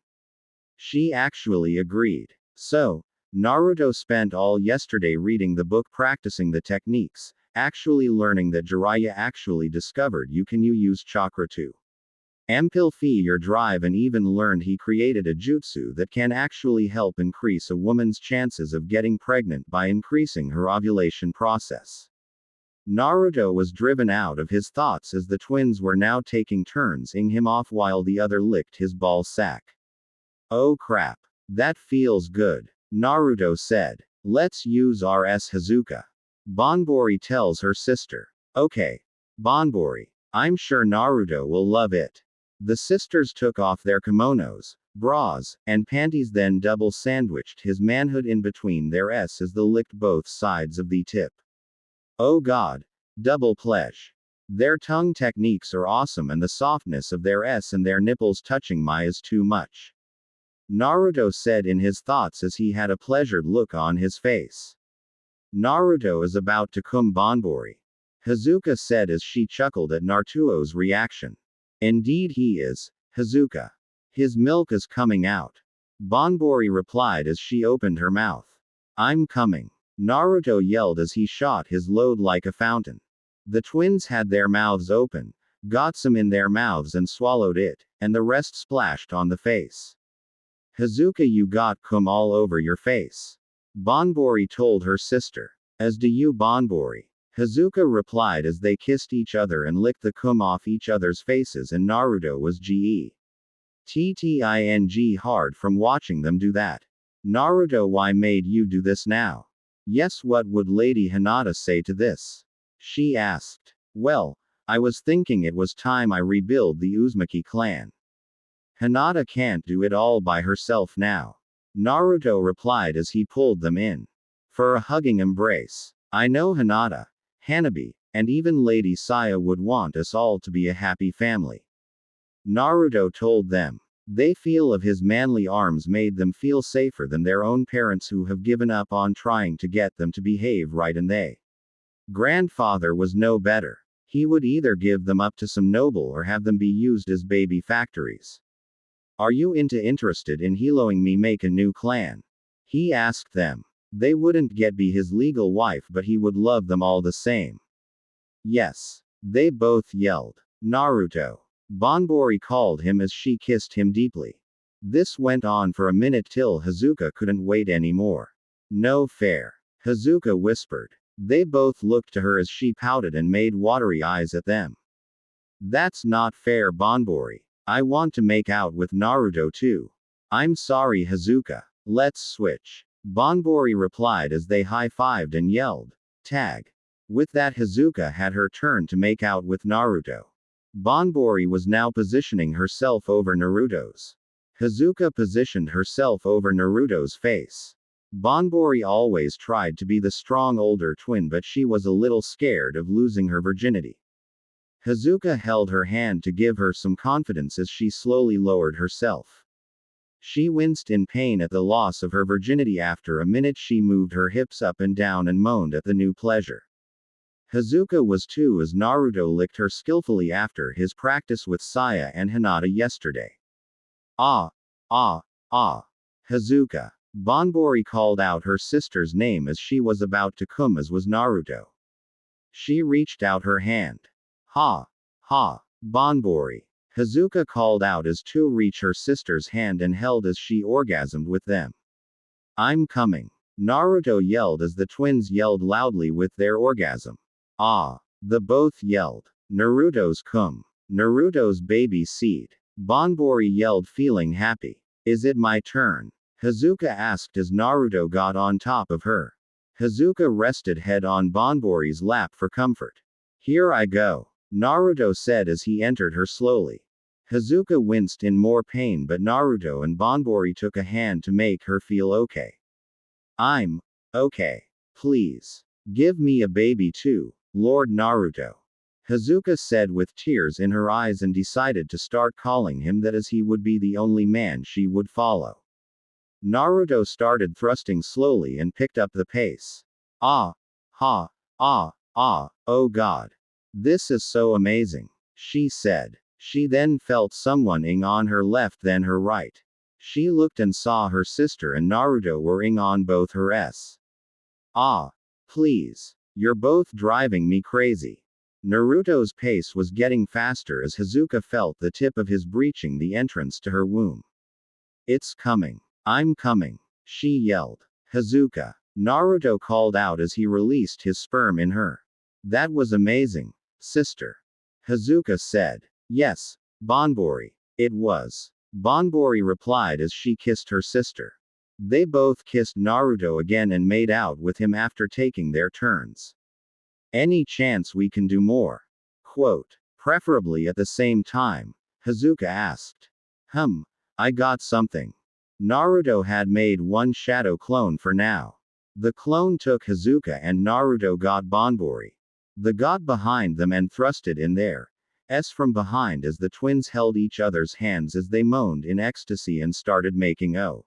she actually agreed. So, Naruto spent all yesterday reading the book, practicing the techniques, actually learning that Jiraiya actually discovered you can use chakra to amplify your drive, and even learned he created a jutsu that can actually help increase a woman's chances of getting pregnant by increasing her ovulation process. Naruto was driven out of his thoughts as the twins were now taking turns ing him off while the other licked his ball sack. Oh crap. That feels good, Naruto said. Let's use RS Hyuga. Banbori tells her sister. Okay. Banbori. I'm sure Naruto will love it. The sisters took off their kimonos, bras, and panties, then double sandwiched his manhood in between their s as they licked both sides of the tip. Oh god. Double pleasure. Their tongue techniques are awesome, and the softness of their s and their nipples touching my is too much, Naruto said in his thoughts as he had a pleasured look on his face. Naruto is about to cum Banbori, Hyuga said as she chuckled at Naruto's reaction. Indeed he is, Hyuga. His milk is coming out, Banbori replied as she opened her mouth. I'm coming, Naruto yelled as he shot his load like a fountain. The twins had their mouths open, got some in their mouths and swallowed it, and the rest splashed on the face. Hyuga, you got cum all over your face, Banbori told her sister. As do you, Banbori, Hyuga replied as they kissed each other and licked the cum off each other's faces, and Naruto was getting hard from watching them do that. Naruto, why made you do this now? Yes, what would Lady Hinata say to this? She asked. Well, I was thinking it was time I rebuild the Uzumaki clan. Hinata can't do it all by herself now, Naruto replied as he pulled them in for a hugging embrace. I know Hinata, Hanabi, and even Lady Saya would want us all to be a happy family, Naruto told them. They feel of his manly arms made them feel safer than their own parents who have given up on trying to get them to behave right, and they. Grandfather was no better. He would either give them up to some noble or have them be used as baby factories. Are you interested in healing me make a new clan? He asked them. They wouldn't get be his legal wife, but he would love them all the same. Yes. They both yelled. Naruto. Banbori called him as she kissed him deeply. This went on for a minute till Hyuga couldn't wait anymore. No fair, Hyuga whispered. They both looked to her as she pouted and made watery eyes at them. That's not fair, Banbori. I want to make out with Naruto too. I'm sorry, Hyuga. Let's switch, Banbori replied as they high-fived and yelled, tag. With that, Hyuga had her turn to make out with Naruto. Banbori was now positioning herself over Naruto's Hazuka positioned herself over Naruto's face. Banbori always tried to be the strong older twin, but she was a little scared of losing her virginity. Hazuka held her hand to give her some confidence as she slowly lowered herself. She winced in pain at the loss of her virginity. After a minute she moved her hips up and down and moaned at the new pleasure. Hazuka was too, as Naruto licked her skillfully after his practice with Saya and Hinata yesterday. Ah! Ah! Ah! Hazuka. Banbori called out her sister's name as she was about to come, as was Naruto. She reached out her hand. Ha! Ha! Banbori. Hazuka called out as to reach her sister's hand and held as she orgasmed with them. I'm coming. Naruto yelled as the twins yelled loudly with their orgasm. Ah! The both yelled. Naruto's cum. Naruto's baby seed. Banbori yelled, feeling happy. Is it my turn? Hazuka asked as Naruto got on top of her. Hazuka rested head on Banbori's lap for comfort. Here I go, Naruto said as he entered her slowly. Hazuka winced in more pain, but Naruto and Banbori took a hand to make her feel okay. I'm okay. Please. Give me a baby too, Lord Naruto. Hazuka said with tears in her eyes and decided to start calling him that, as he would be the only man she would follow. Naruto started thrusting slowly and picked up the pace. Ah! Ha! Ah! Ah! Oh God! This is so amazing, she said. She then felt someone ing on her left, then her right. She looked and saw her sister and Naruto were ing on both her s. Ah! Please. You're both driving me crazy. Naruto's pace was getting faster as Hazuka felt the tip of his breaching the entrance to her womb. It's coming. I'm coming, she yelled. Hazuka. Naruto called out as he released his sperm in her. That was amazing, sister. Hazuka said. Yes, Banbori. It was. Banbori replied as she kissed her sister. They both kissed Naruto again and made out with him after taking their turns. Any chance we can do more? Quote. Preferably at the same time, Hazuka asked. I got something. Naruto had made one shadow clone for now. The clone took Hazuka and Naruto got Banbori. They got behind them and thrusted in their s from behind as the twins held each other's hands as they moaned in ecstasy and started making oot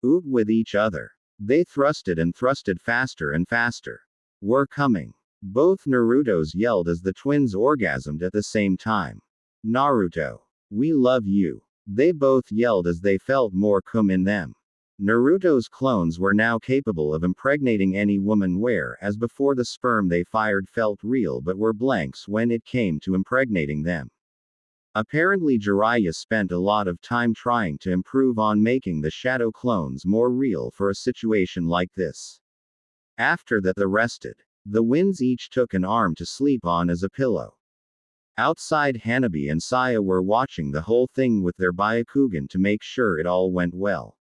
with each other. They thrusted and thrusted faster and faster. We're coming. Both Narutos yelled as the twins orgasmed at the same time. Naruto. We love you. They both yelled as they felt more cum in them. Naruto's clones were now capable of impregnating any woman, whereas before the sperm they fired felt real but were blanks when it came to impregnating them. Apparently Jiraiya spent a lot of time trying to improve on making the shadow clones more real for a situation like this. After that they rested. The winds each took an arm to sleep on as a pillow. Outside, Hanabi and Saya were watching the whole thing with their Byakugan to make sure it all went well.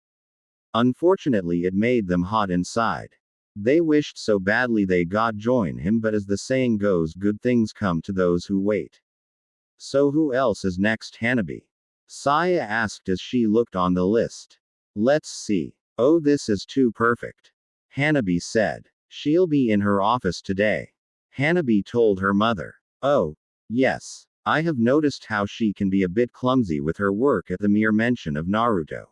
Unfortunately, it made them hot inside. They wished so badly they got join him, but as the saying goes, good things come to those who wait. So who else is next, Hanabi? Saya asked as she looked on the list. Let's see. Oh, this is too perfect. Hanabi said. She'll be in her office today. Hanabi told her mother. Oh, yes. I have noticed how she can be a bit clumsy with her work at the mere mention of Naruto.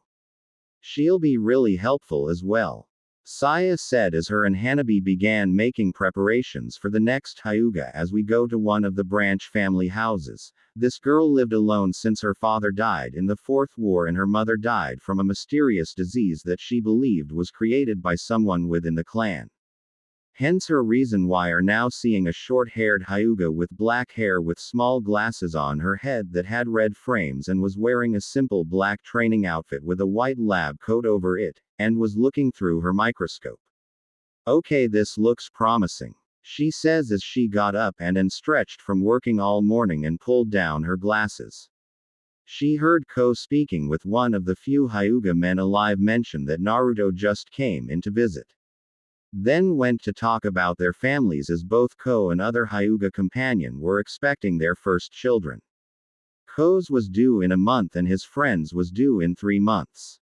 She'll be really helpful as well. Saya said as her and Hanabi began making preparations for the next Hyuga. As we go to one of the branch family houses. This girl lived alone since her father died in the Fourth War and her mother died from a mysterious disease that she believed was created by someone within the clan. Hence her reason why are now seeing a short-haired Hyuga with black hair with small glasses on her head that had red frames and was wearing a simple black training outfit with a white lab coat over it, and was looking through her microscope. Okay, this looks promising, she says as she got up and stretched from working all morning and pulled down her glasses. She heard Ko speaking with one of the few Hyuga men alive mention that Naruto just came in to visit. Then went to talk about their families as both Ko and other Hyuga companion were expecting their first children. Ko's was due in a month and his friend's was due in 3 months.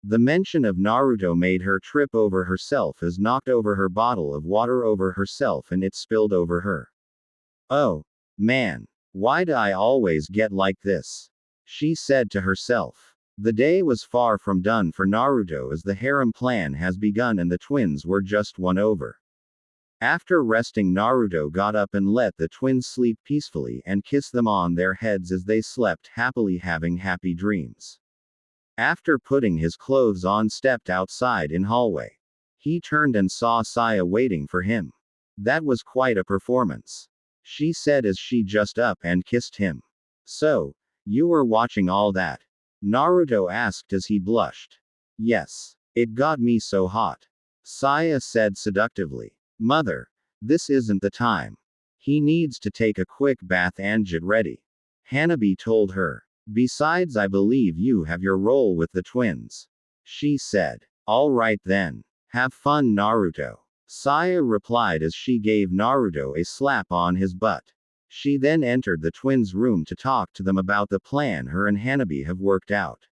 The mention of Naruto made her trip over herself as knocked over her bottle of water over herself and it spilled over her. Oh, man. Why do I always get like this? She said to herself. The day was far from done for Naruto as the harem plan has begun and the twins were just won over. After resting, Naruto got up and let the twins sleep peacefully and kiss them on their heads as they slept happily, having happy dreams. After putting his clothes on, stepped outside in hallway. He turned and saw Saya waiting for him. That was quite a performance, she said as she just up and kissed him. So, you were watching all that? Naruto asked as he blushed. Yes. It got me so hot, Saya said seductively. Mother, this isn't the time. He needs to take a quick bath and get ready, Hanabi told her. Besides, I believe you have your role with the twins, she said. All right then. Have fun, Naruto, Saya replied as she gave Naruto a slap on his butt. She then entered the twins' room to talk to them about the plan her and Hanabi have worked out.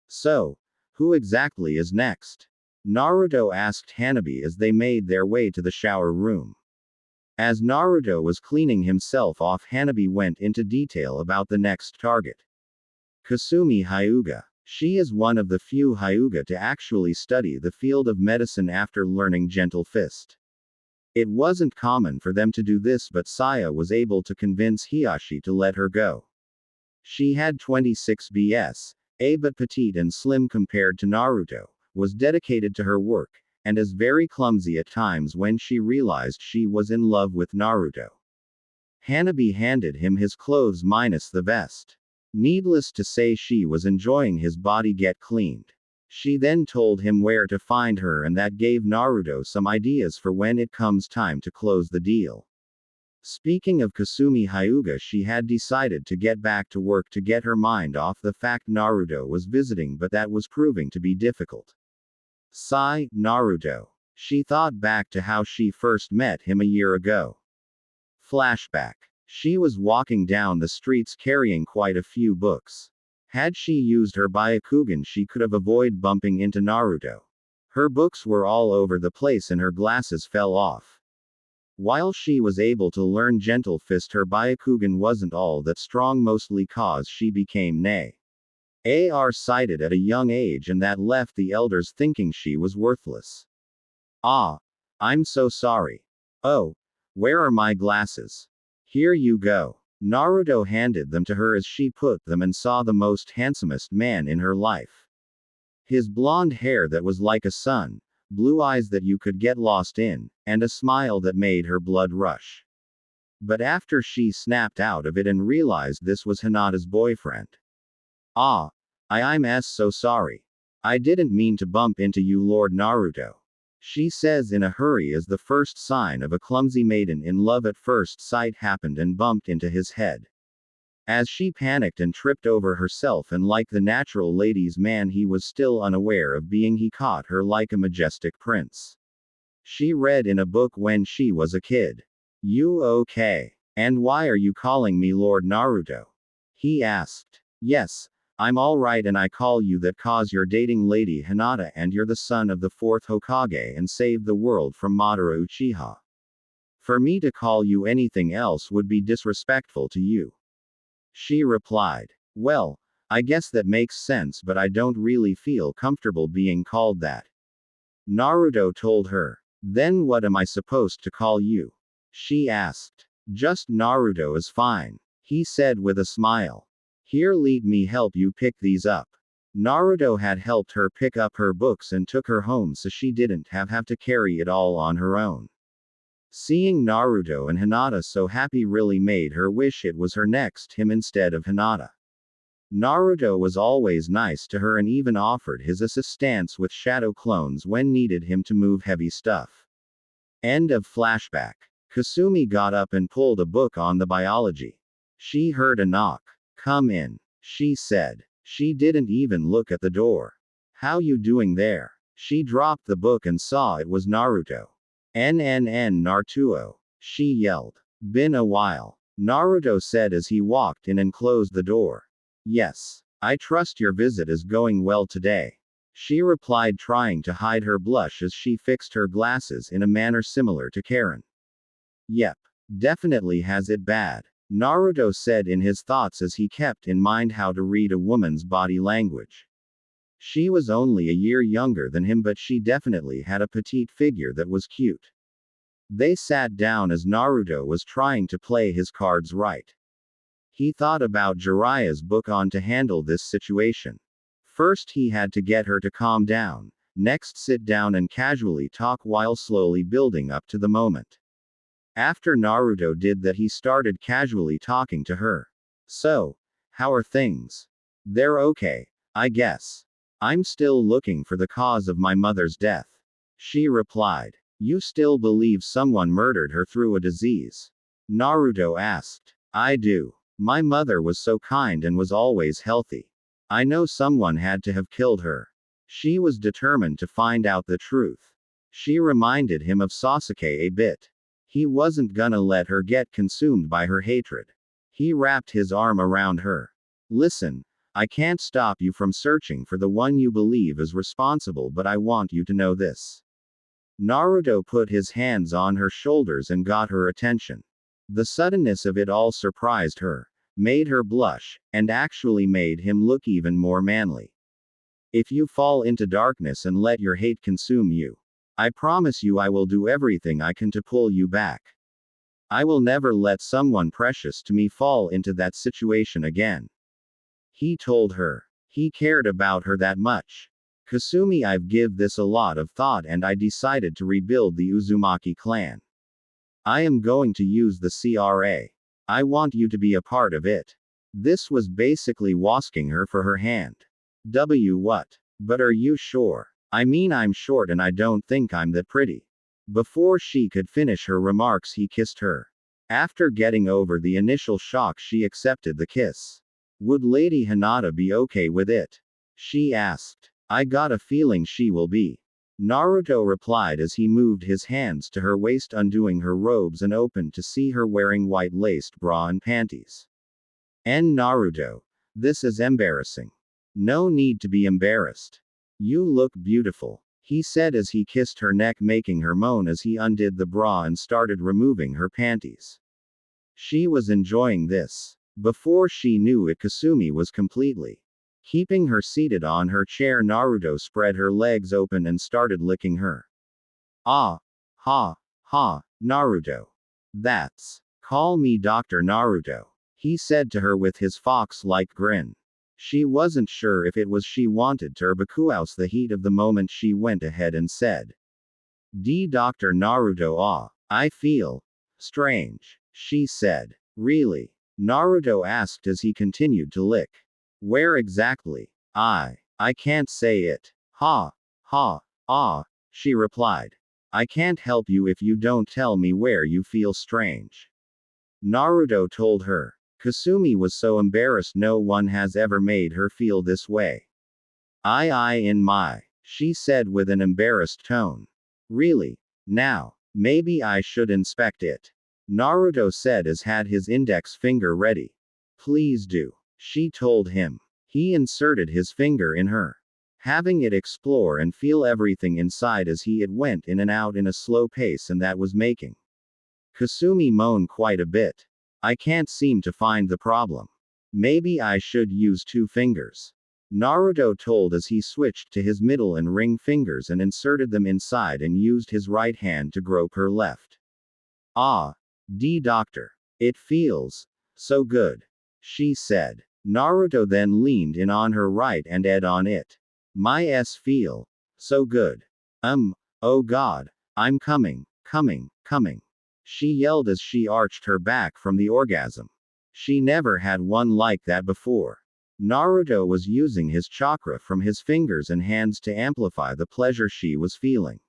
So, who exactly is next? Naruto asked Hanabi as they made their way to the shower room. As Naruto was cleaning himself off, Hanabi went into detail about the next target. Kasumi Hyuga. She is one of the few Hyuga to actually study the field of medicine after learning Gentle Fist. It wasn't common for them to do this, but Saya was able to convince Hiyashi to let her go. She had 26 BS, but petite and slim compared to Naruto, was dedicated to her work, and is very clumsy at times when she realized she was in love with Naruto. Hanabi handed him his clothes minus the vest. Needless to say, she was enjoying his body get cleaned. She then told him where to find her, and that gave Naruto some ideas for when it comes time to close the deal. Speaking of Kasumi Hyuga, she had decided to get back to work to get her mind off the fact Naruto was visiting, but that was proving to be difficult. Sigh, Naruto. She thought back to how she first met him a year ago. Flashback. She was walking down the streets carrying quite a few books. Had she used her Byakugan, she could have avoided bumping into Naruto. Her books were all over the place and her glasses fell off. While she was able to learn Gentle Fist, her Byakugan wasn't all that strong, mostly cause she became sighted at a young age, and that left the elders thinking she was worthless. Ah. I'm so sorry. Oh. Where are my glasses? Here you go. Naruto handed them to her as she put them and saw the most handsomest man in her life. His blonde hair that was like a sun, blue eyes that you could get lost in, and a smile that made her blood rush. But after she snapped out of it and realized this was Hinata's boyfriend. Ah. I'm so sorry. I didn't mean to bump into you, Lord Naruto, she says in a hurry as the first sign of a clumsy maiden in love at first sight happened and bumped into his head. As she panicked and tripped over herself, and like the natural ladies' man he was still unaware of being, he caught her like a majestic prince. She read in a book when she was a kid. You okay? And why are you calling me Lord Naruto? He asked. Yes. I'm alright, and I call you that cause you're dating Lady Hinata and you're the son of the 4th Hokage and saved the world from Madara Uchiha. For me to call you anything else would be disrespectful to you, she replied. Well, I guess that makes sense, but I don't really feel comfortable being called that, Naruto told her. Then what am I supposed to call you? She asked. Just Naruto is fine, he said with a smile. Here, let me help you pick these up. Naruto had helped her pick up her books and took her home so she didn't have to carry it all on her own. Seeing Naruto and Hinata so happy really made her wish it was her next him instead of Hinata. Naruto was always nice to her and even offered his assistance with shadow clones when needed him to move heavy stuff. End of flashback. Kasumi got up and pulled a book on the biology. She heard a knock. Come in, she said. She didn't even look at the door. How you doing there? She dropped the book and saw it was Naruto. Naruto, she yelled. Been a while. Naruto said as he walked in and closed the door. Yes. I trust your visit is going well today. She replied, trying to hide her blush as she fixed her glasses in a manner similar to Karen. Yep. Definitely has it bad. Naruto said in his thoughts as he kept in mind how to read a woman's body language. She was only a year younger than him, but she definitely had a petite figure that was cute. They sat down as Naruto was trying to play his cards right. He thought about Jiraiya's book on to handle this situation. First he had to get her to calm down, next sit down and casually talk while slowly building up to the moment. After Naruto did that, he started casually talking to her. So, how are things? They're okay, I guess. I'm still looking for the cause of my mother's death. She replied. You still believe someone murdered her through a disease? Naruto asked. I do. My mother was so kind and was always healthy. I know someone had to have killed her. She was determined to find out the truth. She reminded him of Sasuke a bit. He wasn't gonna let her get consumed by her hatred. He wrapped his arm around her. Listen, I can't stop you from searching for the one you believe is responsible, but I want you to know this. Naruto put his hands on her shoulders and got her attention. The suddenness of it all surprised her, made her blush, and actually made him look even more manly. If you fall into darkness and let your hate consume you, I promise you I will do everything I can to pull you back. I will never let someone precious to me fall into that situation again. He told her. He cared about her that much. Kasumi, I've give this a lot of thought and I decided to rebuild the Uzumaki clan. I am going to use the CRA. I want you to be a part of it. This was basically asking her for her hand. What? But are you sure? I mean, I'm short and I don't think I'm that pretty. Before she could finish her remarks, he kissed her. After getting over the initial shock, she accepted the kiss. Would Lady Hinata be okay with it? She asked. I got a feeling she will be. Naruto replied as he moved his hands to her waist, undoing her robes and opened to see her wearing white laced bra and panties. Naruto. This is embarrassing. No need to be embarrassed. You look beautiful, he said as he kissed her neck, making her moan as he undid the bra and started removing her panties. She was enjoying this. Before she knew it, Kasumi was completely keeping her seated on her chair. Naruto spread her legs open and started licking her. Ah. Ha. Ha. Naruto. That's. Call me Dr. Naruto, he said to her with his fox-like grin. She wasn't sure if it was she wanted to ouse the heat of the moment. She went ahead and said. Dr. Naruto. Ah. I feel strange, she said. Really? Naruto asked as he continued to lick. Where exactly? I can't say it. Ha. Ha. Ah. She replied. I can't help you if you don't tell me where you feel strange. Naruto told her. Kasumi was so embarrassed. No one has ever made her feel this way. In my, she said with an embarrassed tone. Really? Now, maybe I should inspect it. Naruto said as had his index finger ready. Please do, she told him. He inserted his finger in her, having it explore and feel everything inside as it went in and out in a slow pace, and that was making Kasumi moan quite a bit. I can't seem to find the problem. Maybe I should use 2 fingers. Naruto told as he switched to his middle and ring fingers and inserted them inside and used his right hand to grope her left. Ah. Doctor. It feels so good, she said. Naruto then leaned in on her right and ed on it. My feel so good. Oh god. I'm coming. She yelled as she arched her back from the orgasm. She never had one like that before. Naruto was using his chakra from his fingers and hands to amplify the pleasure she was feeling.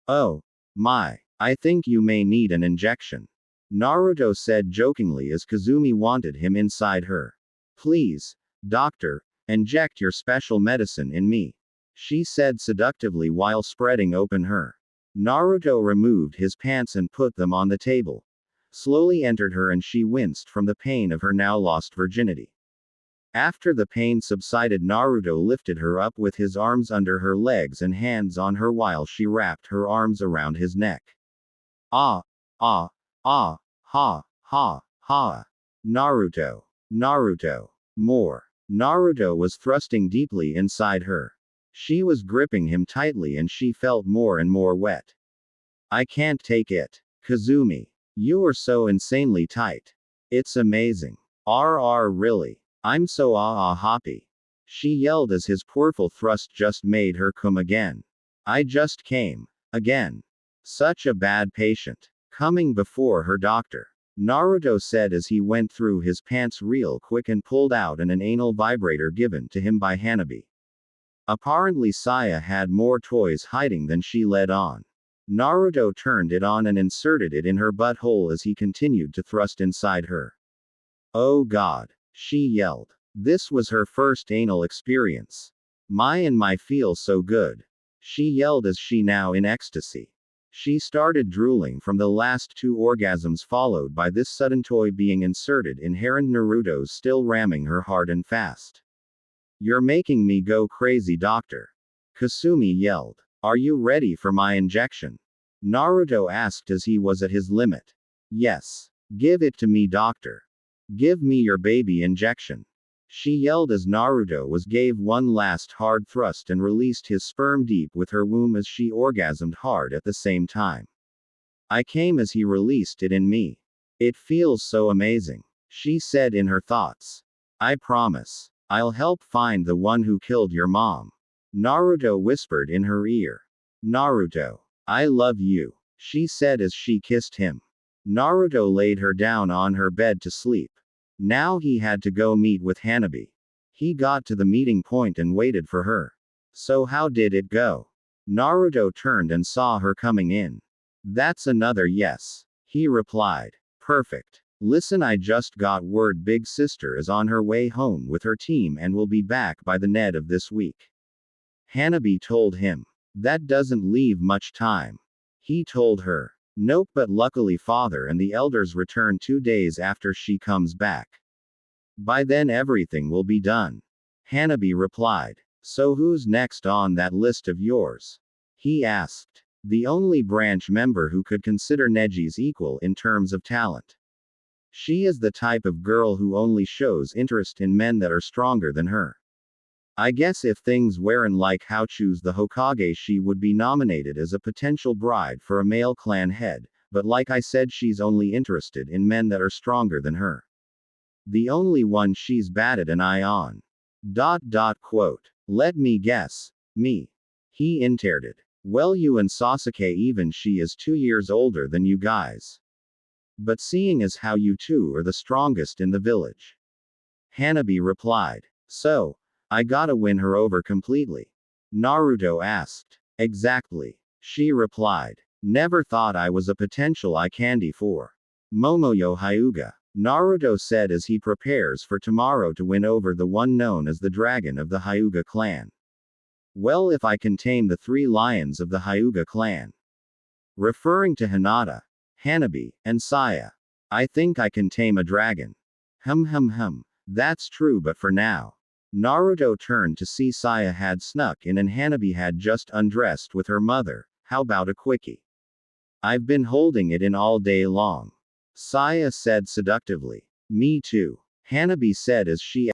Oh my, I think you may need an injection, Naruto said jokingly as Kasumi wanted him inside her. Please, doctor, inject your special medicine in me, she said seductively while spreading open her. Naruto removed his pants and put them on the table. slowly entered her and she winced from the pain of her now lost virginity. After the pain subsided, Naruto lifted her up with his arms under her legs and hands on her while she wrapped her arms around his neck. Ah, ah, ah, ha, ha, ha. Naruto. Naruto. More. Naruto was thrusting deeply inside her. She was gripping him tightly and she felt more and more wet. I can't take it. Kazumi. You are so insanely tight. It's amazing. Really. I'm so happy. She yelled as his powerful thrust just made her come again. I just came. Again. Such a bad patient. Coming before her doctor. Naruto said as he went through his pants real quick and pulled out an anal vibrator given to him by Hanabi. Apparently Saya had more toys hiding than she let on. Naruto turned it on and inserted it in her butthole as he continued to thrust inside her. Oh God. She yelled. This was her first anal experience. My feel so good. She yelled as she now in ecstasy. She started drooling from the last 2 orgasms followed by this sudden toy being inserted in her and Naruto's still ramming her hard and fast. You're making me go crazy, doctor. Kasumi yelled. Are you ready for my injection? Naruto asked as he was at his limit. Yes. Give it to me, doctor. Give me your baby injection. She yelled as Naruto gave one last hard thrust and released his sperm deep with her womb as she orgasmed hard at the same time. I came as he released it in me. It feels so amazing. She said in her thoughts. I promise. I'll help find the one who killed your mom. Naruto whispered in her ear. Naruto. I love you. She said as she kissed him. Naruto laid her down on her bed to sleep. Now he had to go meet with Hanabi. He got to the meeting point and waited for her. So how did it go? Naruto turned and saw her coming in. That's another yes. He replied. Perfect. Listen, I just got word Big Sister is on her way home with her team and will be back by the end of this week. Hanabi told him. That doesn't leave much time. He told her. Nope, but luckily father and the elders return 2 days after she comes back. By then everything will be done. Hanabi replied. So who's next on that list of yours? He asked. The only branch member who could consider Neji's equal in terms of talent. She is the type of girl who only shows interest in men that are stronger than her. I guess if things weren't like how choose the Hokage, she would be nominated as a potential bride for a male clan head, but like I said, she's only interested in men that are stronger than her. The only one she's batted an eye on. Quote. Let me guess. Me. He interred. Well, you and Sasuke, even she is 2 years older than you guys. But seeing as how you two are the strongest in the village. Hanabi replied. So, I gotta win her over completely. Naruto asked. Exactly. She replied. Never thought I was a potential eye candy for Momoyo Hyuga. Naruto said as he prepares for tomorrow to win over the one known as the dragon of the Hyuga clan. Well, if I can tame the 3 lions of the Hyuga clan. Referring to Hinata, Hanabi, and Saya. I think I can tame a dragon. That's true, but for now. Naruto turned to see Saya had snuck in and Hanabi had just undressed with her mother. How about a quickie? I've been holding it in all day long. Saya said seductively. Me too. Hanabi said as she